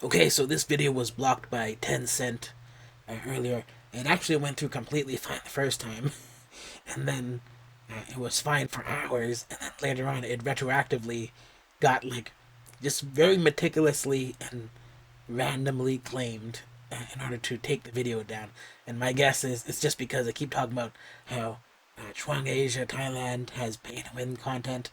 Okay, so this video was blocked by Tencent earlier. It actually went through completely fine the first time, and then it was fine for hours, and then later on it retroactively got like just very meticulously and randomly claimed in order to take the video down. And my guess is it's just because I keep talking about how Chuang Asia, Thailand has pay to win content,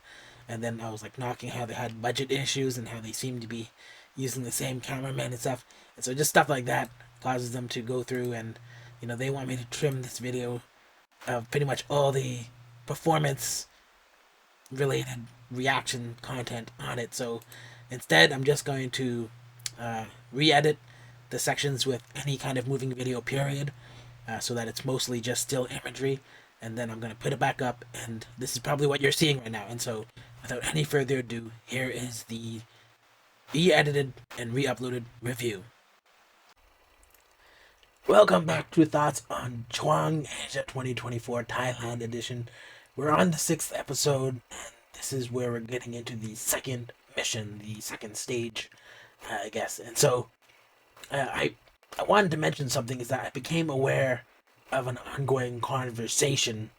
and then I was like knocking how they had budget issues and how they seem to be using the same cameraman and stuff. And so just stuff like that causes them to go through and they want me to trim this video of pretty much all the performance related reaction content on it. So instead, I'm just going to re-edit the sections with any kind of moving video period, so that it's mostly just still imagery, and then I'm going to put it back up, and this is probably what you're seeing right now. And so without any further ado, here is the re-edited and re-uploaded review. Welcome back to Thoughts on Chuang Asia 2024 Thailand edition. We're on the 6th episode, and this is where we're getting into the second mission, the second stage, I guess. And so I wanted to mention something, is that I became aware of an ongoing conversation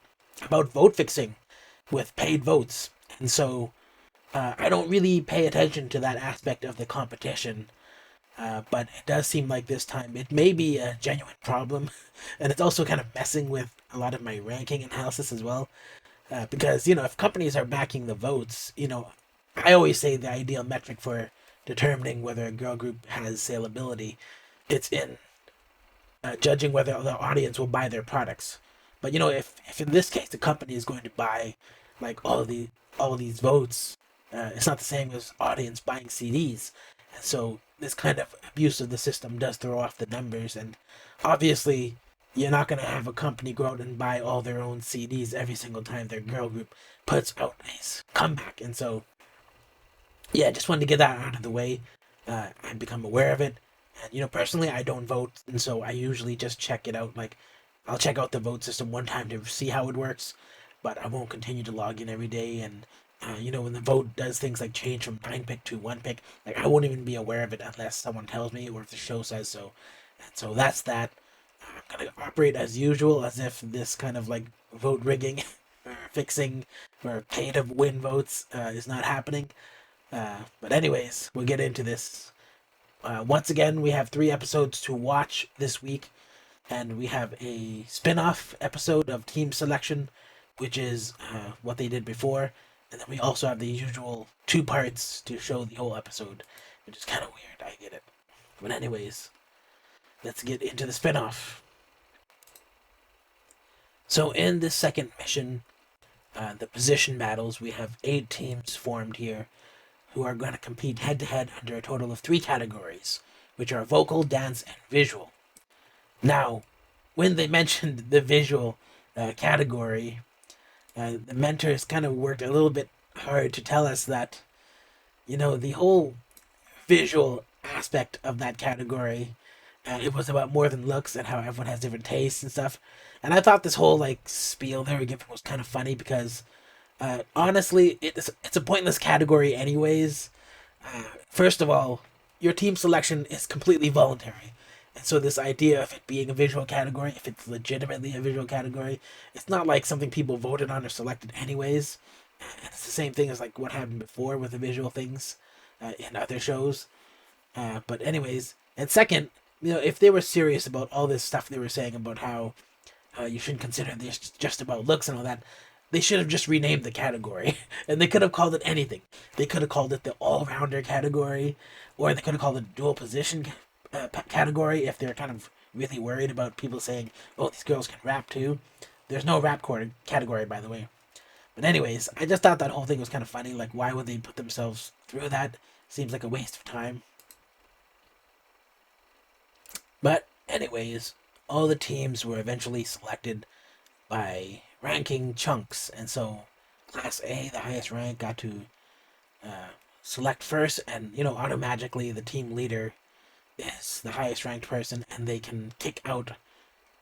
about vote fixing with paid votes. And so I don't really pay attention to that aspect of the competition, but it does seem like this time it may be a genuine problem, and it's also kind of messing with a lot of my ranking analysis as well. Because if companies are backing the votes, I always say the ideal metric for determining whether a girl group has saleability, it's in judging whether the audience will buy their products. But if in this case the company is going to buy like all of these votes, it's not the same as audience buying CDs. And so this kind of abuse of the system does throw off the numbers. And obviously, you're not going to have a company go out and buy all their own CDs every single time their girl group puts out a comeback. And so, yeah, just wanted to get that out of the way. I've become aware of it. And, personally, I don't vote. And so I usually just check it out. Like, I'll check out the vote system one time to see how it works. But I won't continue to log in every day. And, when the vote does things like change from 9 pick to 1 pick, like, I won't even be aware of it unless someone tells me or if the show says so. And so that's that. I'm gonna operate as usual, as if this kind of like vote rigging or fixing or pay to win votes is not happening. But anyways, we'll get into this. Once again, we have 3 episodes to watch this week, and we have a spin-off episode of Team Selection, which is what they did before, and then we also have the usual 2 parts to show the whole episode, which is kind of weird. I get it, but anyways, let's get into the spin-off. So in this second mission, the position battles, we have 8 teams formed here who are going to compete head to head under a total of 3 categories, which are vocal, dance, and visual. Now, when they mentioned the visual category, the mentors kind of worked a little bit hard to tell us that, the whole visual aspect of that category, it was about more than looks and how everyone has different tastes and stuff. And I thought this whole like spiel they were giving was kind of funny because honestly, it's a pointless category anyways. First of all, your team selection is completely voluntary. And so this idea of it being a visual category, if it's legitimately a visual category, it's not like something people voted on or selected anyways. And it's the same thing as like what happened before with the visual things in other shows. But anyways, and second, if they were serious about all this stuff they were saying about how you shouldn't consider this just about looks and all that, they should have just renamed the category, and they could have called it anything. They could have called it the all-rounder category, or they could have called it dual position category if they're kind of really worried about people saying, "Oh, these girls can rap too." There's no rap category, by the way. But anyways, I just thought that whole thing was kind of funny. Like, why would they put themselves through that? Seems like a waste of time. But anyways, all the teams were eventually selected by ranking chunks, and so Class A, the highest rank, got to uh, select first, and automatically the team leader is the highest ranked person, and they can kick out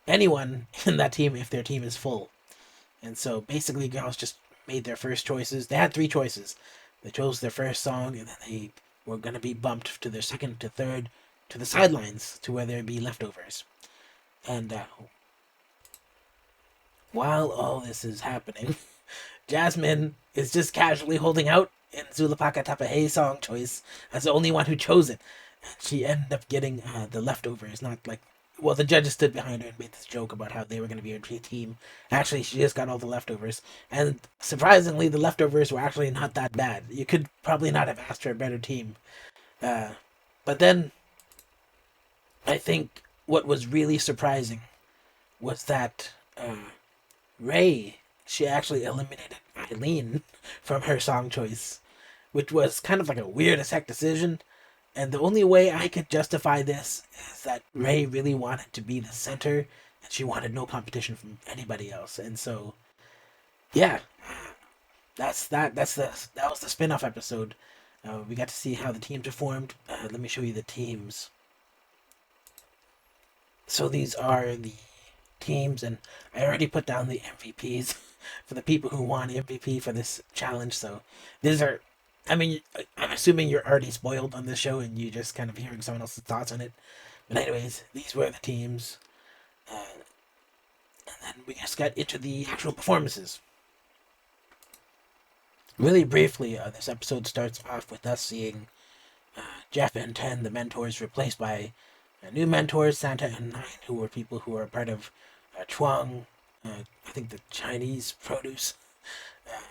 anyone in that team if their team is full. And so basically, girls just made their first choices. They had 3 choices. They chose their first song, and then they were going to be bumped to their second to third to the sidelines to where there'd be leftovers. And while all this is happening, Jasmine is just casually holding out in Zulapaka Tapahe's song choice as the only one who chose it. And she ended up getting the leftovers, not like. Well, the judges stood behind her and made this joke about how they were going to be her team. Actually, she just got all the leftovers. And surprisingly, the leftovers were actually not that bad. You could probably not have asked for a better team. But then, I think what was really surprising was that Ray, she actually eliminated Eileen from her song choice, which was kind of like a weird as heck decision. And the only way I could justify this is that Ray really wanted to be the center, and she wanted no competition from anybody else. And so, yeah, that was the spin-off episode. We got to see how the teams are formed. Let me show you the teams. So these are the teams, and I already put down the MVPs for the people who won MVP for this challenge. So these are, I mean, I'm assuming you're already spoiled on this show and you just kind of hearing someone else's thoughts on it. But anyways, these were the teams. And then we just got into the actual performances. Really briefly, this episode starts off with us seeing Jeff and Ten, the mentors, replaced by new mentors, Santa and Nine, who were people who are part of Chuang, I think the Chinese produce.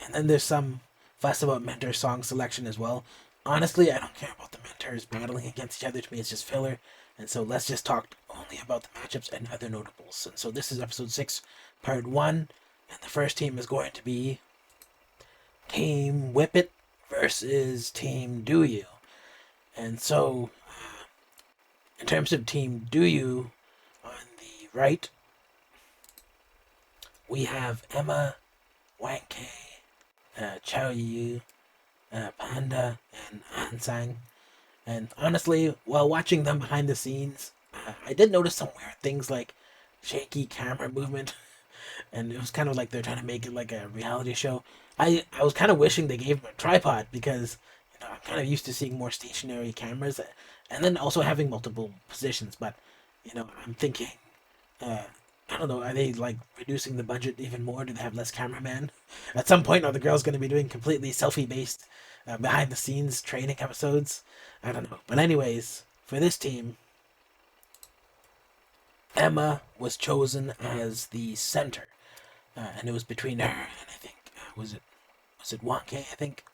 And then there's some fuss about mentor song selection as well. Honestly, I don't care about the mentors battling against each other. To me, it's just filler. And so let's just talk only about the matchups and other notables. And so this is episode 6, part 1. And the first team is going to be Team Whip It versus Team Do You. And so, in terms of Team Do You, on the right, we have Emma, Wang Kei, Chao Yu, Panda, and Ansang. And honestly, while watching them behind the scenes, I did notice some weird things like shaky camera movement. And it was kind of like they're trying to make it like a reality show. I was kind of wishing they gave them a tripod because, I'm kind of used to seeing more stationary cameras and then also having multiple positions. But, I'm thinking, I don't know, are they like reducing the budget even more? Do they have less cameramen? At some point, are the girls going to be doing completely selfie-based behind the scenes training episodes? I don't know. But anyways, for this team, Emma was chosen as the center. And it was between her and I think, was it Wonke, I think?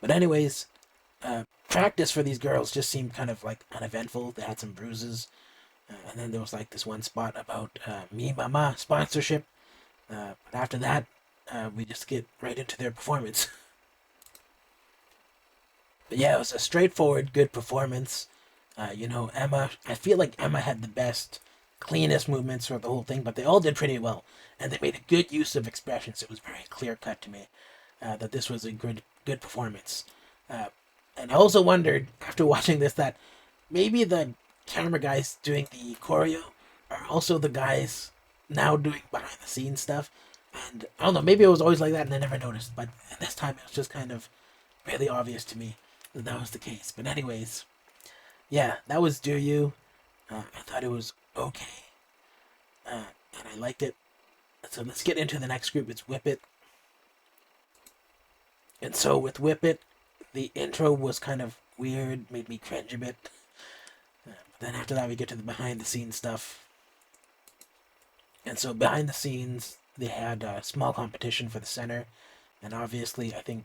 But anyways, practice for these girls just seemed kind of like uneventful. They had some bruises. And then there was like this one spot about Me Mama sponsorship. But after that, we just get right into their performance. But yeah, it was a straightforward, good performance. Emma, I feel like Emma had the best, cleanest movements for the whole thing, but they all did pretty well. And they made a good use of expressions. It was very clear cut to me that this was a good performance. And I also wondered, after watching this, that maybe the camera guys doing the choreo are also the guys now doing behind the scenes stuff. And I don't know, maybe it was always like that and I never noticed. But this time it was just kind of really obvious to me that was the case. But anyways, yeah, that was Do You. I thought it was okay. And I liked it. So let's get into the next group. It's Whip It. And so with Whip It, the intro was kind of weird, made me cringe a bit. But then after that, we get to the behind the scenes stuff. And so behind the scenes, they had a small competition for the center. And obviously, I think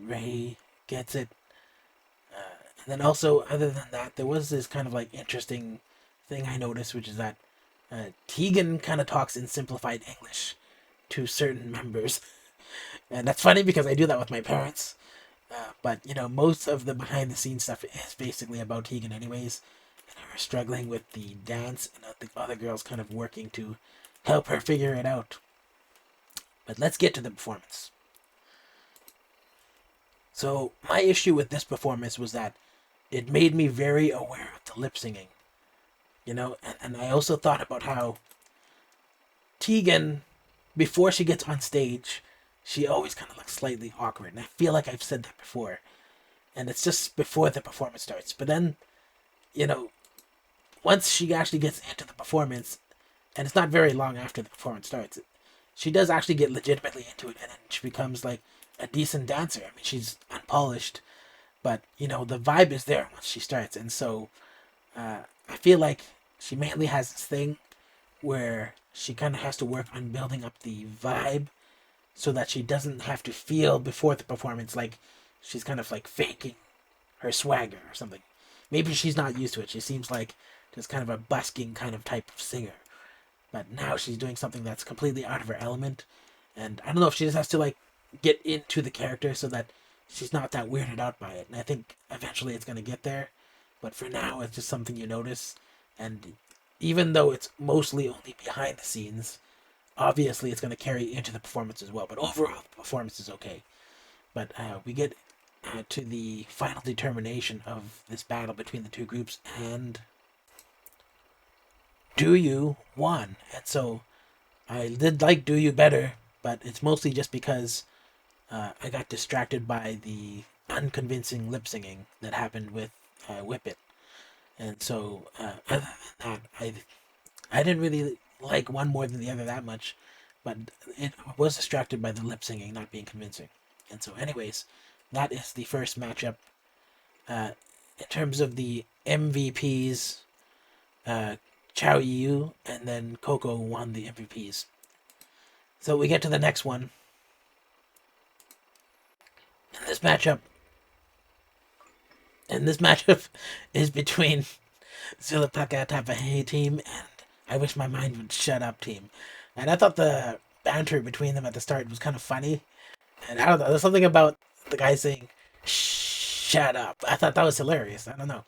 Ray gets it. And then also, other than that, there was this kind of like interesting thing I noticed, which is that Tegan kind of talks in simplified English to certain members. And that's funny because I do that with my parents. But, most of the behind the scenes stuff is basically about Tegan anyways. And her struggling with the dance and the other girls kind of working to help her figure it out. But let's get to the performance. So, my issue with this performance was that it made me very aware of the lip singing. And I also thought about how Tegan, before she gets on stage, she always kind of looks slightly awkward. And I feel like I've said that before. and it's just before the performance starts. But then, you know, once she actually gets into the performance, and it's not very long after the performance starts, she does actually get legitimately into it, and then she becomes like a decent dancer. I mean, she's unpolished, but the vibe is there once she starts, and so I feel like she mainly has this thing where she kind of has to work on building up the vibe so that she doesn't have to feel before the performance like she's kind of like faking her swagger or something. Maybe she's not used to it. She seems like just kind of a busking kind of type of singer. But now she's doing something that's completely out of her element. And I don't know if she just has to like get into the character so that she's not that weirded out by it. And I think eventually it's going to get there. But for now, it's just something you notice. And even though it's mostly only behind the scenes, obviously it's going to carry into the performance as well. But overall, the performance is okay. But we get to the final determination of this battle between the two groups, and Do You won. And so I did like Do You better, but it's mostly just because I got distracted by the unconvincing lip singing that happened with Whip It. And so, other than that, I didn't really like one more than the other that much, but it was distracted by the lip singing not being convincing. And so, anyways, that is the first matchup. In terms of the MVPs, Chow Yu and then Coco won the MVPs. So we get to the next one. And this matchup is between Zilipaka Tapahe team and I Wish My Mind Would Shut Up team. And I thought the banter between them at the start was kind of funny. And I don't know, there's something about the guy saying, shut up. I thought that was hilarious. I don't know.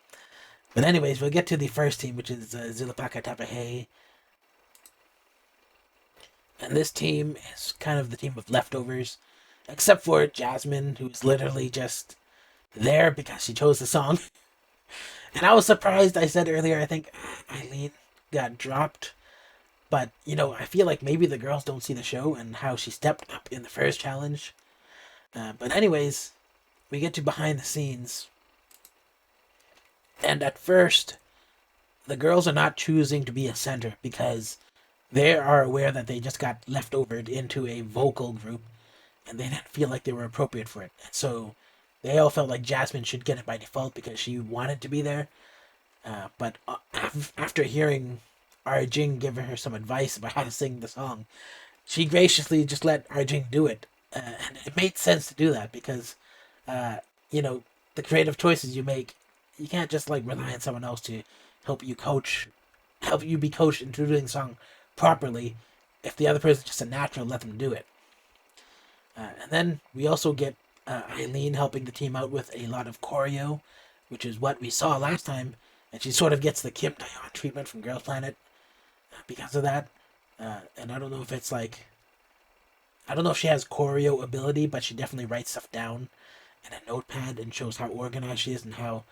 But anyways, we'll get to the first team, which is Zilipaka Tapahe. And this team is kind of the team of leftovers. Except for Jasmine, who's literally just there because she chose the song. And I was surprised. I said earlier, I think Eileen got dropped. But, I feel like maybe the girls don't see the show and how she stepped up in the first challenge. But anyways, we get to behind the scenes. And at first, the girls are not choosing to be a center because they are aware that they just got left over into a vocal group and they didn't feel like they were appropriate for it. And so they all felt like Jasmine should get it by default because she wanted to be there. But after hearing Arjing give her some advice about how to sing the song, she graciously just let Arjing do it. And it made sense to do that because, the creative choices you make, you can't just like rely on someone else to help you be coached into doing the song properly. If the other person's just a natural, let them do it. And then we also get Eileen helping the team out with a lot of choreo, which is what we saw last time. And she sort of gets the Kim Taeyeon treatment from Girls Planet because of that. And I don't know if it's like, I don't know if she has choreo ability, but she definitely writes stuff down in a notepad and shows how organized she is and how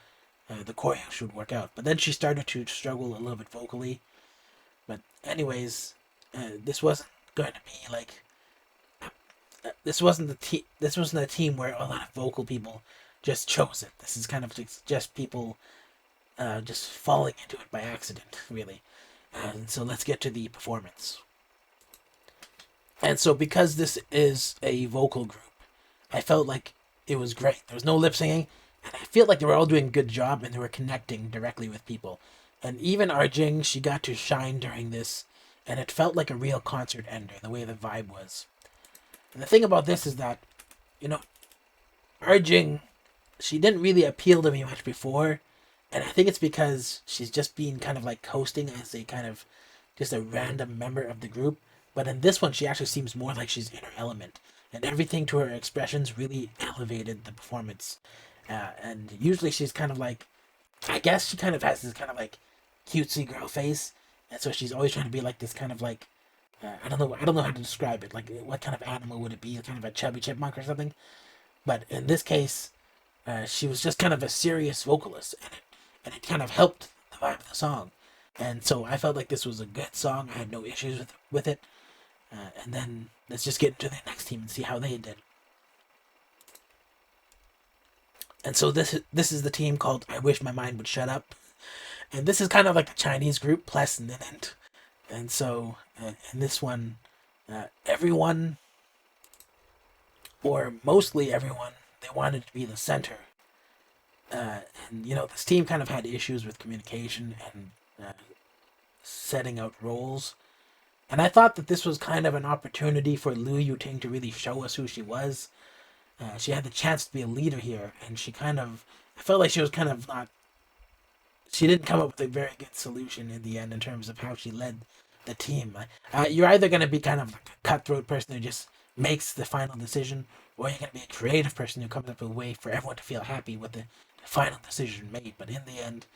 the choreo should work out. But then she started to struggle a little bit vocally. But anyways, this wasn't going to be like this wasn't a team where a lot of vocal people just chose it. This is kind of just people just falling into it by accident, really. And so let's get to the performance. And so because this is a vocal group, I felt like it was great. There was no lip singing, and I feel like they were all doing a good job and they were connecting directly with people. And even Arjing, she got to shine during this, and it felt like a real concert ender, the way the vibe was. And the thing about this is that, Arjing, she didn't really appeal to me much before, and I think it's because she's just been kind of like coasting as a kind of just a random member of the group. But in this one, she actually seems more like she's in her element, and everything to her expressions really elevated the performance. And usually she's kind of like, I guess she kind of has this kind of like cutesy girl face, and so she's always trying to be like this kind of like, I don't know how to describe it. Like, what kind of animal would it be? Kind of a chubby chipmunk or something? But in this case, she was just kind of a serious vocalist, and it kind of helped the vibe of the song. And so I felt like this was a good song. I had no issues with it. And then let's just get into the next team and see how they did. And so this is the team called I Wish My Mind Would Shut Up. And this is kind of like a Chinese group plus Ninent. And so in this one, everyone, or mostly everyone, they wanted to be the center. And this team kind of had issues with communication and setting out roles. And I thought that this was kind of an opportunity for Liu Yuting to really show us who she was. She had the chance to be a leader here, and I felt like she was kind of not. She didn't come up with a very good solution in the end in terms of how she led the team. You're either going to be kind of like a cutthroat person who just makes the final decision, or you're going to be a creative person who comes up with a way for everyone to feel happy with the final decision made. But in the end,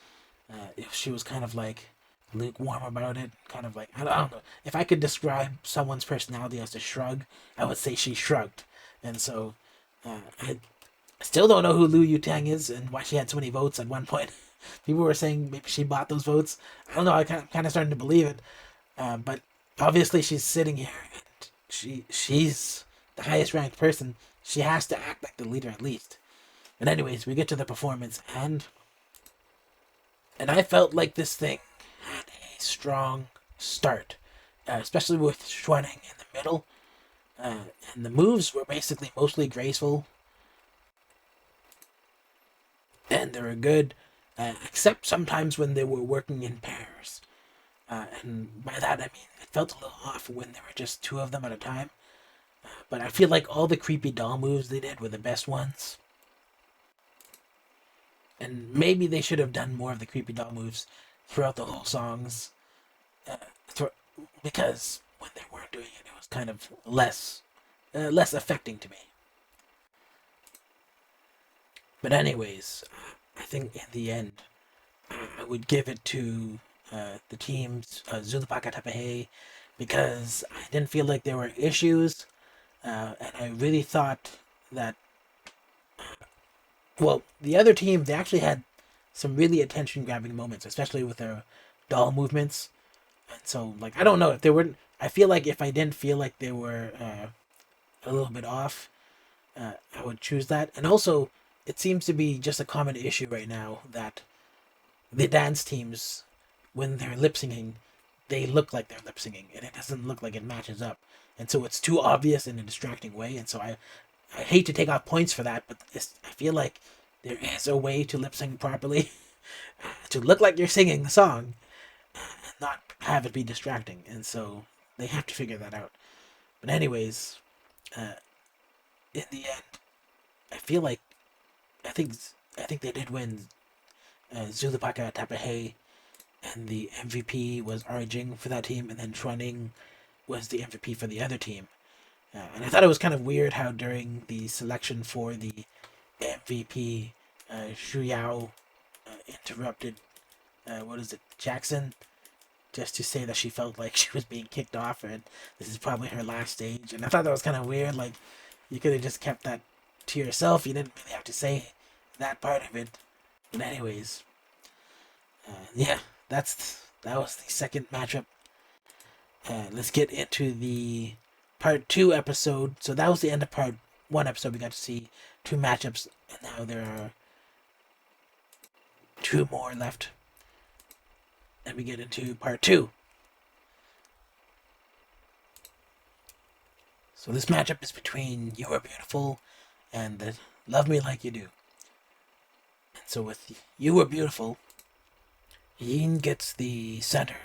if she was kind of like lukewarm about it, kind of like I don't know. If I could describe someone's personality as a shrug, I would say she shrugged. And so I still don't know who Liu Yutang is and why she had so many votes at one point. People were saying maybe she bought those votes. I don't know. I kind of starting to believe it. But obviously she's sitting here and she's the highest ranked person. She has to act like the leader at least. But anyways, we get to the performance and I felt like this thing had a strong start, especially with Chuang in the middle. And the moves were basically mostly graceful, and they were good, except sometimes when they were working in pairs. And by that I mean it felt a little off when there were just two of them at a time. But I feel like all the creepy doll moves they did were the best ones. And maybe they should have done more of the creepy doll moves throughout the whole songs. Uh, because when they weren't doing it, it was kind of less affecting to me. But anyways, I think in the end, I would give it to the teams Zulapaka Tapahe because I didn't feel like there were issues, and I really thought that well, the other team they actually had some really attention grabbing moments, especially with their doll movements. And so, like, I don't know if they weren't. I feel like if I didn't feel like they were a little bit off, I would choose that. And also, it seems to be just a common issue right now that the dance teams, when they're lip syncing, they look like they're lip syncing, and it doesn't look like it matches up. And so it's too obvious in a distracting way. And so I hate to take off points for that, but I feel like there is a way to lip sync properly to look like you're singing the song and not have it be distracting. And so they have to figure that out. But anyways, uh, in the end, I feel like I think I think they did win. Zulapaka Tapahe and the MVP was Arjing for that team, and then Chuaning was the MVP for the other team. And I thought it was kind of weird how during the selection for the MVP, Shu Yao interrupted, what is it, Jackson, just to say that she felt like she was being kicked off and this is probably her last stage. And I thought that was kind of weird. Like, you could have just kept that to yourself. You didn't really have to say that part of it. But anyways, yeah, that was the second matchup. Let's get into the part 2 episode. So that was the end of part 1 episode. We got to see 2 matchups, and now there are 2 more left. And we get into part 2. So this matchup is between You Are Beautiful and the Love Me Like You Do. And so with You Are Beautiful, Yin gets the center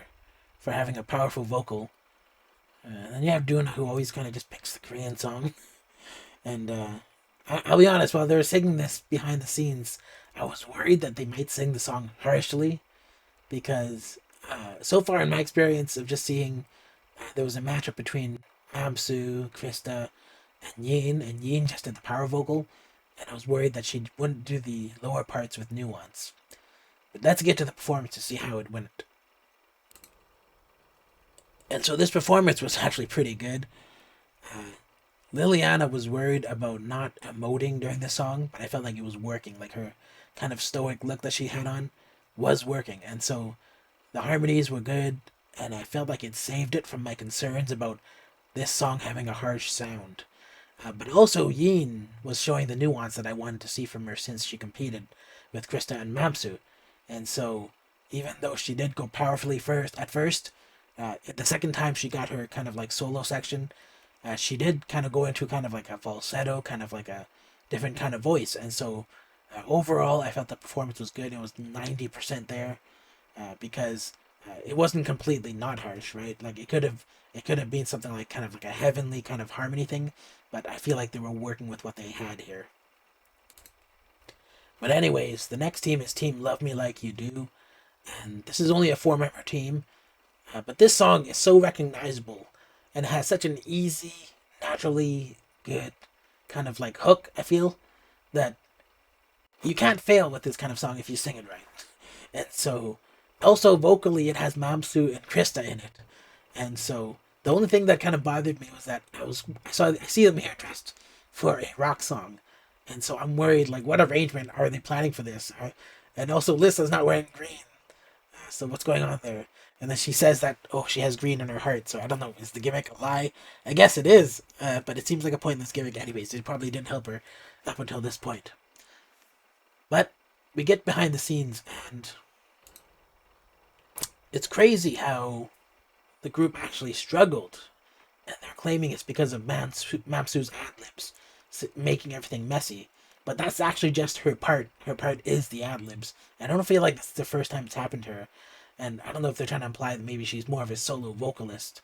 for having a powerful vocal. And then you have Duna, who always kind of just picks the Korean song. And I'll be honest, while they were singing this behind the scenes, I was worried that they might sing the song harshly. Because so far in my experience of just seeing, there was a matchup between Mamsu, Krista, and Yin just did the power vocal. And I was worried that she wouldn't do the lower parts with nuance. But let's get to the performance to see how it went. And so this performance was actually pretty good. Liliana was worried about not emoting during the song, but I felt like it was working. Like her kind of stoic look that she had on was working. And so the harmonies were good, and I felt like it saved it from my concerns about this song having a harsh sound. But also, Yin was showing the nuance that I wanted to see from her since she competed with Krista and Mamsu. And so, even though she did go powerfully first, the second time she got her kind of like solo section, she did kind of go into kind of like a falsetto, kind of like a different kind of voice. And so, overall, I felt the performance was good. It was 90% there, because it wasn't completely not harsh, right? Like it could have been something like kind of like a heavenly kind of harmony thing, but I feel like they were working with what they had here. But anyways, the next team is Team Love Me Like You Do, and this is only a four-member team, but this song is so recognizable and has such an easy, naturally good kind of like hook. I feel that you can't fail with this kind of song if you sing it right. And so, also vocally, it has Mamsu and Krista in it. And so, the only thing that kind of bothered me was that I see them here dressed for a rock song, and so I'm worried like what arrangement are they planning for this? And also, Lissa's not wearing green, so what's going on there? And then she says that she has green in her heart, so I don't know, is the gimmick a lie? I guess it is, but it seems like a pointless gimmick anyways. It probably didn't help her up until this point. But we get behind the scenes, and it's crazy how the group actually struggled, and they're claiming it's because of Mamsu's ad libs making everything messy. But that's actually just her part. Her part is the ad libs. I don't feel like this is the first time it's happened to her, and I don't know if they're trying to imply that maybe she's more of a solo vocalist.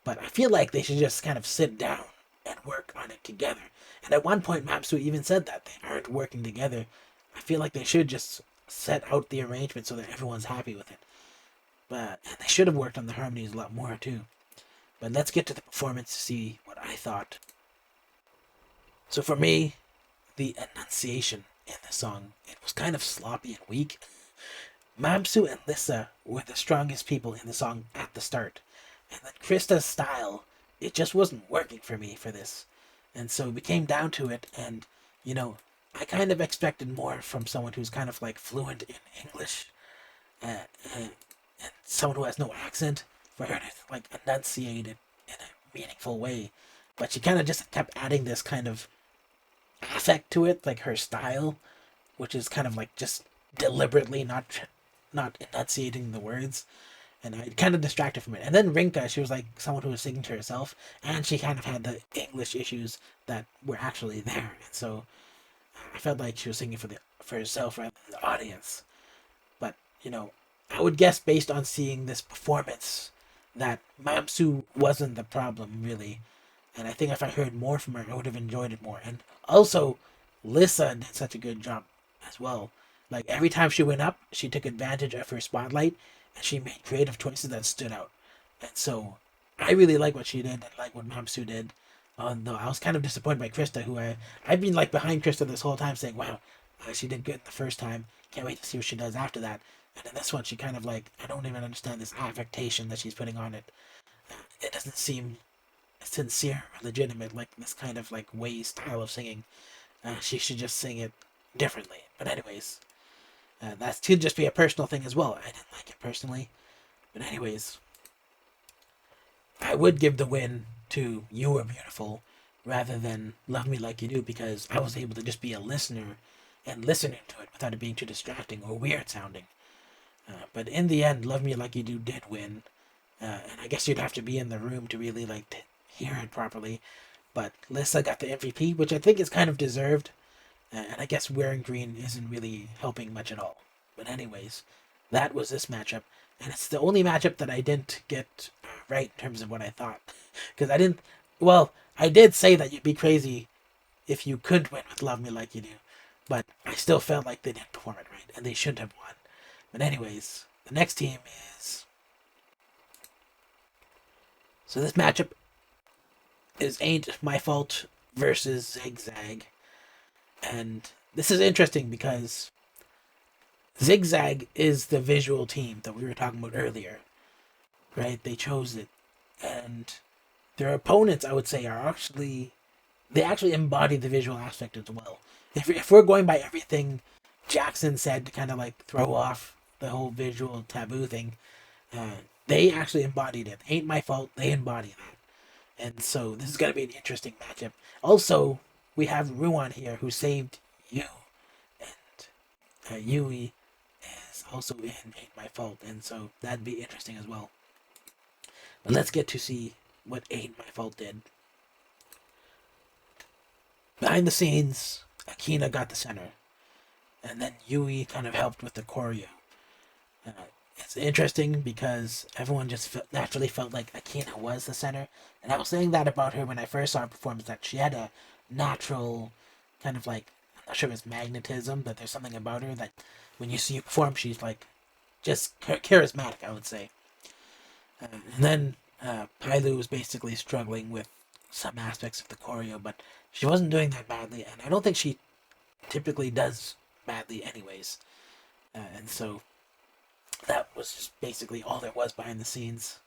But I feel like they should just kind of sit down and work on it together. And at one point, Mamsu even said that they aren't working together. I feel like they should just set out the arrangement so that everyone's happy with it. But and they should have worked on the harmonies a lot more too. But let's get to the performance to see what I thought. So for me, the enunciation in the song, it was kind of sloppy and weak. Mamsu and Lissa were the strongest people in the song at the start. And then Krista's style, it just wasn't working for me for this. And so we came down to it, and, I kind of expected more from someone who's kind of like fluent in English, and someone who has no accent, for her to like enunciate it in a meaningful way. But she kind of just kept adding this kind of affect to it, like her style, which is kind of like just deliberately not enunciating the words, and I kind of distracted from it. And then Rinka, she was like someone who was singing to herself, and she kind of had the English issues that were actually there, and so I felt like she was singing for herself rather than the audience. But I would guess based on seeing this performance that Mamsu wasn't the problem really, and I think if I heard more from her, I would have enjoyed it more. And also, Lissa did such a good job as well. Like every time she went up, she took advantage of her spotlight, and she made creative choices that stood out. And so, I really like what she did and like what Mamsu did. Though I was kind of disappointed by Krista, who I've been like behind Krista this whole time, saying, "Wow, she did good the first time. Can't wait to see what she does after that." And in this one, she kind of like I don't even understand this affectation that she's putting on it. It doesn't seem sincere or legitimate, like this kind of like way style of singing. She should just sing it differently. But anyways, that could just be a personal thing as well. I didn't like it personally. But anyways, I would give the win to You Were Beautiful rather than Love Me Like You Do, because I was able to just be a listener and listening to it without it being too distracting or weird sounding. But in the end, Love Me Like You Do did win. And I guess you'd have to be in the room to really like hear it properly. But Lissa got the MVP, which I think is kind of deserved. And I guess wearing green isn't really helping much at all. But anyways, that was this matchup. And it's the only matchup that I didn't get right in terms of what I thought. Because I didn't... Well, I did say that you'd be crazy if you could win with Love Me Like You Do. But I still felt like they didn't perform it right. And they shouldn't have won. But anyways, the next team is... So this matchup is Ain't My Fault versus Zigzag. And this is interesting because Zigzag is the visual team that we were talking about earlier, right? They chose it. And their opponents, I would say, they actually embody the visual aspect as well. If we're going by everything Jackson said to kind of like throw off the whole visual taboo thing, they actually embodied it. Ain't My Fault, they embody that. And so this is going to be an interesting matchup. Also, we have Ruan here who saved you, and Yui is also in Ain't My Fault, and so that'd be interesting as well. But let's get to see what Ain't My Fault did. Behind the scenes, Akina got the center, and then Yui kind of helped with the choreo. Uh, it's interesting because everyone just naturally felt like Akina was the center, and I was saying that about her when I first saw her performance, that she had a natural kind of like, I'm not sure if it's magnetism, but there's something about her that when you see her perform, she's like just charismatic, I would say. And then Pailu was basically struggling with some aspects of the choreo, but she wasn't doing that badly, and I don't think she typically does badly, anyways. And so that was just basically all there was behind the scenes.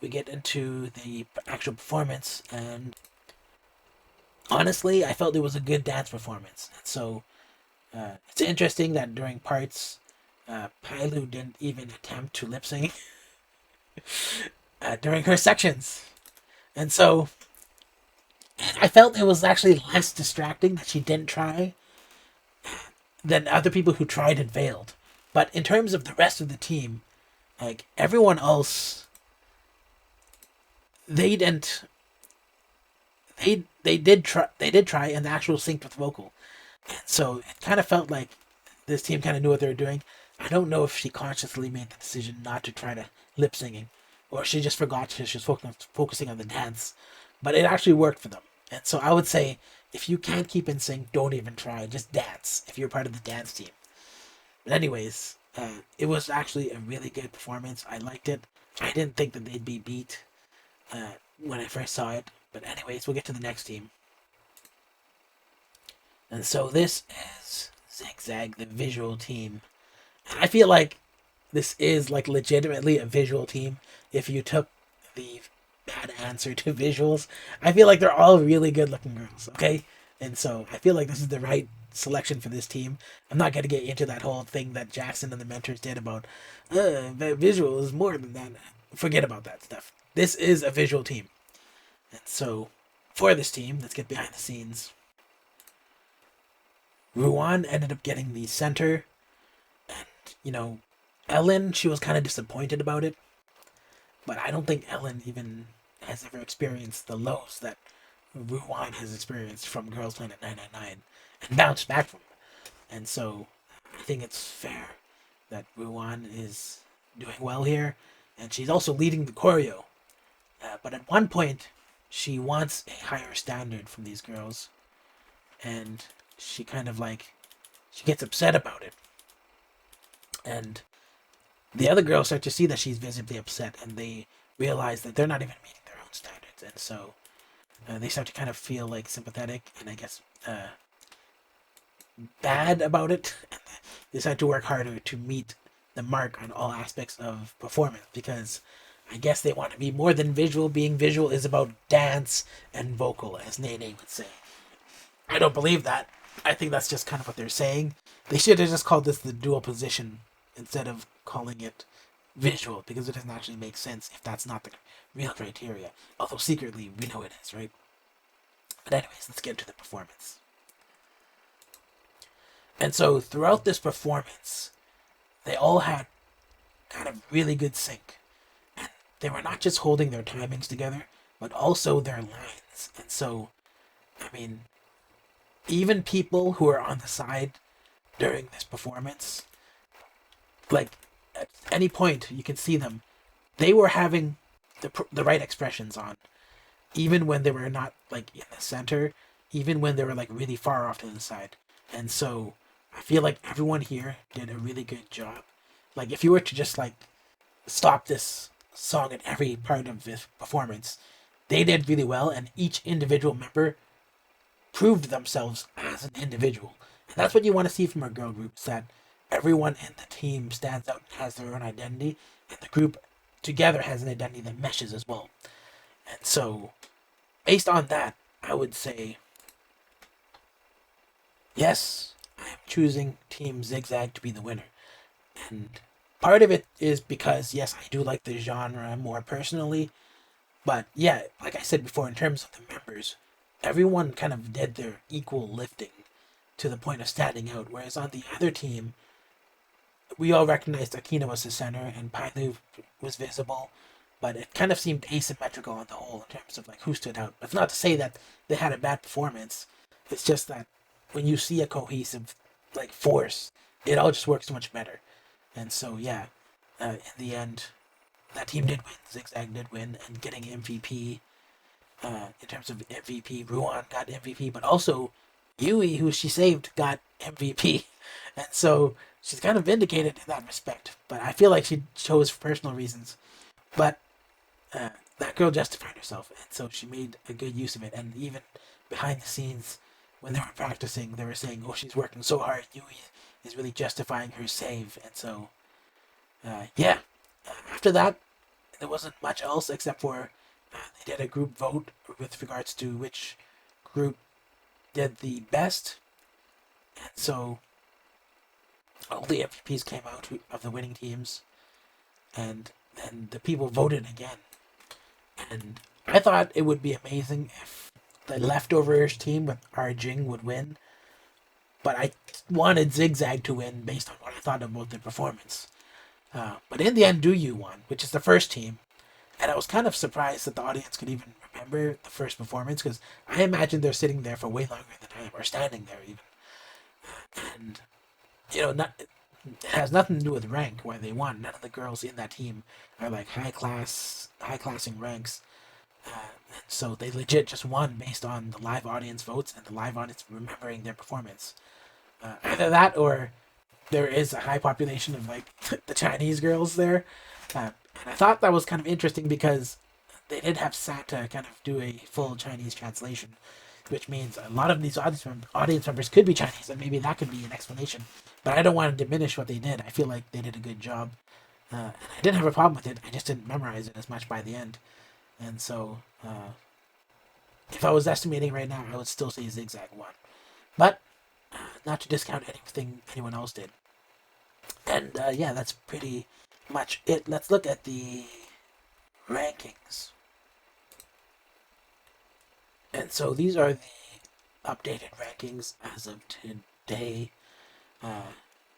We get into the actual performance, and honestly, I felt it was a good dance performance. And so it's interesting that during parts, Pailu didn't even attempt to lip sync during her sections. And so I felt it was actually less distracting that she didn't try than other people who tried and failed. But in terms of the rest of the team, like everyone else, they didn't. They did try and the actual synced with vocal, and so it kind of felt like this team kind of knew what they were doing. I don't know if she consciously made the decision not to try to lip singing, or she just forgot she was focusing on the dance, but it actually worked for them. And so I would say if you can't keep in sync, don't even try. Just dance if you're part of the dance team. But anyways, it was actually a really good performance. I liked it. I didn't think that they'd be beat when I first saw it. But anyways, we'll get to the next team. And so this is Zigzag, the visual team. And I feel like this is like legitimately a visual team. If you took the bad answer to visuals, I feel like they're all really good looking girls, okay? And so I feel like this is the right selection for this team. I'm not going to get into that whole thing that Jackson and the mentors did about visual is more than that. Forget about that stuff. This is a visual team. And so for this team, let's get behind the scenes. Ruan ended up getting the center, and Ellen, she was kind of disappointed about it, but I don't think Ellen even has ever experienced the lows that Ruan has experienced from Girls Planet 999 and bounced back from. And so I think it's fair that Ruan is doing well here, and she's also leading the choreo. But at one point, she wants a higher standard from these girls, and she kind of she gets upset about it. And the other girls start to see that she's visibly upset, and they realize that they're not even meeting their own standards. And so they start to kind of feel like sympathetic and I guess bad about it. And they start to work harder to meet the mark on all aspects of performance, because I guess they want to be more than visual. Being visual is about dance and vocal, as Nene would say. I don't believe that. I think that's just kind of what they're saying. They should have just called this the dual position instead of calling it visual, because it doesn't actually make sense if that's not the real criteria. Although secretly we know it is, right? But anyways, let's get into the performance. And so throughout this performance, they all had kind of really good sync. And they were not just holding their timings together, but also their lines. And so, I mean, even people who are on the side during this performance, like at any point you can see them, they were having the right expressions on, even when they were not like in the center, even when they were like really far off to the side. And so I feel like everyone here did a really good job. Like if you were to just like stop this song at every part of this performance, they did really well, and each individual member proved themselves as an individual. And that's what you want to see from a girl group, is that everyone in the team stands out and has their own identity, and the group together has an identity that meshes as well. And so, based on that, I would say, yes, I am choosing Team Zigzag to be the winner. And part of it is because, yes, I do like the genre more personally, But yeah, like I said before, in terms of the members, everyone kind of did their equal lifting to the point of standing out. Whereas on the other team, we all recognized Akina was the center and Pailu was visible, but it kind of seemed asymmetrical on the whole in terms of like who stood out. It's not to say that they had a bad performance. It's just that when you see a cohesive like force, it all just works much better. And so yeah, in the end, that team did win. Zigzag did win, and getting MVP. In terms of MVP, Ruan got MVP, but also Yui, who she saved, got MVP, and so she's kind of vindicated in that respect. But I feel like she chose for personal reasons. But that girl justified herself, and so she made a good use of it. And even behind the scenes, when they were practicing, they were saying, "Oh, she's working so hard. Yui is really justifying her save." And so, yeah. After that, there wasn't much else except for they did a group vote with regards to which group did the best, and so all the MVPs came out of the winning teams, and then the people voted again. And I thought it would be amazing if the leftovers team with Arjing would win, but I wanted Zigzag to win based on what I thought about their performance. But in the end, Do You won, which is the first team, and I was kind of surprised that the audience could even remember the first performance because I imagine they're sitting there for way longer than I am, or standing there even. And not it has nothing to do with rank why they won. None of the girls in that team are like high classing ranks. And so they legit just won based on the live audience votes and the live audience remembering their performance. Either that or there is a high population of like the Chinese girls there. And I thought that was kind of interesting because they did have Santa kind of do a full Chinese translation, which means a lot of these audience members could be Chinese, and maybe that could be an explanation. But I don't want to diminish what they did. I feel like they did a good job. And I didn't have a problem with it. I just didn't memorize it as much by the end. And so, if I was estimating right now, I would still say Zigzag won. But, not to discount anything anyone else did. And yeah, that's pretty much it. Let's look at the rankings. And so these are the updated rankings as of today.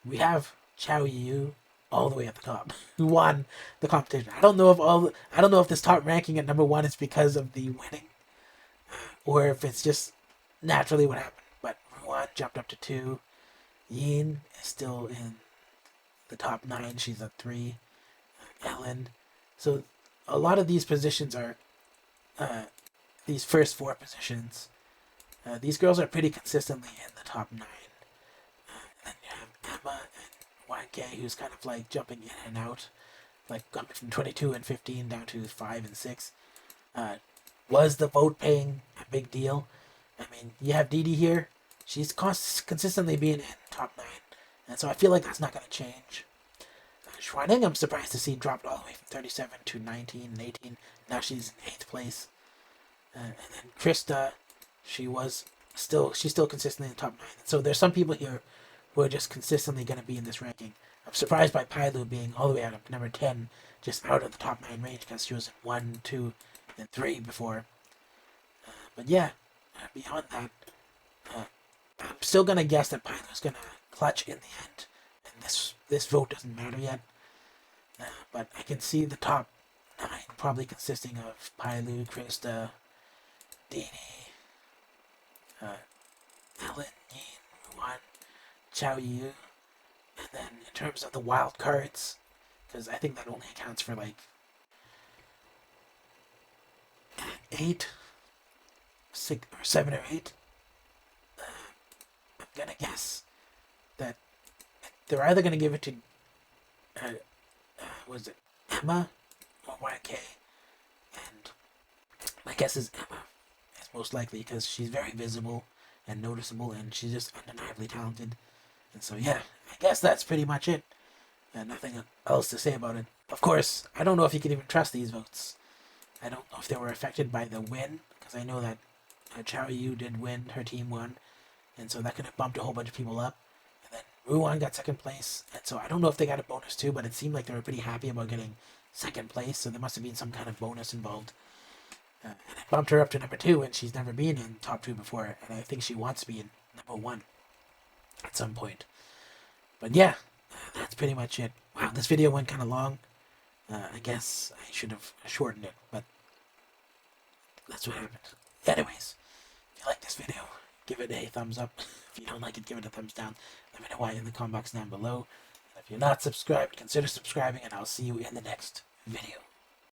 We have Chao Yu all the way at the top, who won the competition. I don't know if this top ranking at number one is because of the winning, or if it's just naturally what happened. But Ruan jumped up to 2. Yin is still in the top 9. She's at 3. Ellen. So a lot of these positions are these first 4 positions. These girls are pretty consistently in the top 9. And then you have Emma and YK, who's kind of like jumping in and out, like coming from 22 and 15 down to 5 and 6. Was the vote paying a big deal? I mean, you have Dee Dee here. She's consistently being in top 9. And so I feel like that's not going to change. Xuaning, I'm surprised to see dropped all the way from 37 to 19 and 18. Now she's in 8th place. And then Krista, she's still consistently in the top 9. So there's some people here who are just consistently going to be in this ranking. I'm surprised by Pailu being all the way out of number 10, just out of the top 9 range, because she was in 1, 2, and 3 before. But yeah, beyond that, I'm still going to guess that Pailu's going to clutch in the end. And this vote doesn't matter yet. But I can see the top 9 probably consisting of Pailu, Krista, Dini, Ellen, Yin, Ruan, Chao Yu, and then in terms of the wild cards, because I think that only accounts for like 8, 6, or 7 or 8. I'm gonna guess that they're either gonna give it to was it Emma or YK, and my guess is Emma is most likely because she's very visible and noticeable, and she's just undeniably talented. And so yeah, I guess that's pretty much it, and nothing else to say about it. Of course, I don't know if you can even trust these votes. I don't know if they were affected by the win, because I know that Chao Yu did win, her team won, and so that could have bumped a whole bunch of people up. And then Ruan got 2nd place, and so I don't know if they got a bonus too, but it seemed like they were pretty happy about getting 2nd place, so there must have been some kind of bonus involved. And I bumped her up to number 2, and she's never been in top 2 before, and I think she wants to be in number 1 at some point. But yeah, that's pretty much it. Wow, this video went kind of long. I guess I should have shortened it, but that's what happened. Anyways, if you like this video, give it a thumbs up. If you don't like it, give it a thumbs down. Let me know why in the comment box down below. And if you're not subscribed, consider subscribing, and I'll see you in the next video.